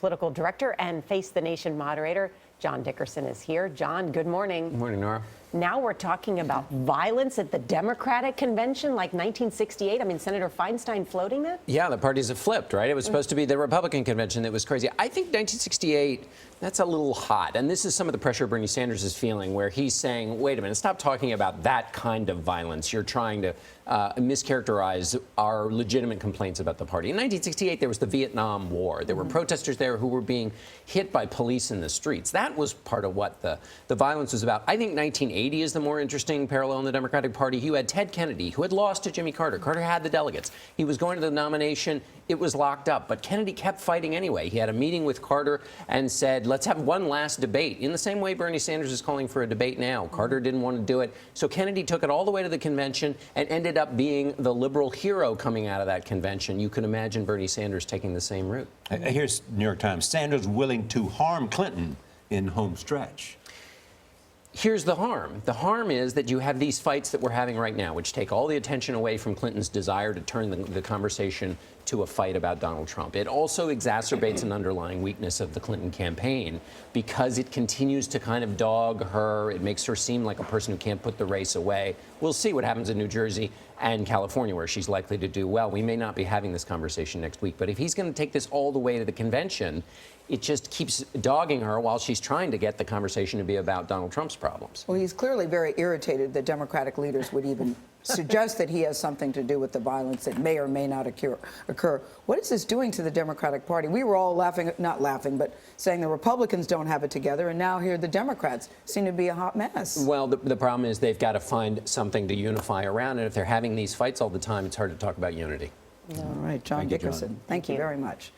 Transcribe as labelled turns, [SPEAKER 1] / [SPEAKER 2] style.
[SPEAKER 1] political director and Face the Nation moderator. John Dickerson is here. John, good morning.
[SPEAKER 2] Good morning, Nora.
[SPEAKER 1] Now we're talking about violence at the Democratic convention like 1968. I mean, Senator Feinstein floating that?
[SPEAKER 2] Yeah, the parties have flipped, right? It was supposed to be the Republican convention that was crazy. I think 1968, that's a little hot. And this is some of the pressure Bernie Sanders is feeling, where he's saying, wait a minute, stop talking about that kind of violence. You're trying to mischaracterize our legitimate complaints about the party. In 1968, there was the Vietnam War. There were protesters there who were being hit by police in the streets. That was part of what the violence was about. I think 1980 is the more interesting parallel in the Democratic Party. You had Ted Kennedy, who had lost to Jimmy Carter. Carter had the delegates. He was going to the nomination. It was locked up. But Kennedy kept fighting anyway. He had a meeting with Carter and said, let's have one last debate. In the same way Bernie Sanders is calling for a debate now. Carter didn't want to do it. So Kennedy took it all the way to the convention and ended up being the liberal hero coming out of that convention. You can imagine Bernie Sanders taking the same route.
[SPEAKER 3] Here's New York Times. Sanders willing to harm Clinton in home stretch.
[SPEAKER 2] Here's the harm. The harm is that you have these fights that we're having right now, which take all the attention away from Clinton's desire to turn the conversation to a fight about Donald Trump. It also exacerbates an underlying weakness of the Clinton campaign because it continues to kind of dog her. It makes her seem like a person who can't put the race away. We'll see what happens in New Jersey and California, where she's likely to do well. We may not be having this conversation next week, but if he's going to take this all the way to the convention, it just keeps dogging her while she's trying to get the conversation to be about Donald Trump's problems.
[SPEAKER 4] Well, he's clearly very irritated that Democratic leaders would even suggest that he has something to do with the violence that may or may not occur. What is this doing to the Democratic Party? We were all laughing, not laughing, but saying the Republicans don't have it together, and now here the Democrats seem to be a hot mess.
[SPEAKER 2] Well, the problem is they've got to find something to unify around, and if they're having these fights all the time, it's hard to talk about unity.
[SPEAKER 4] All right, John Dickerson, thank you very much.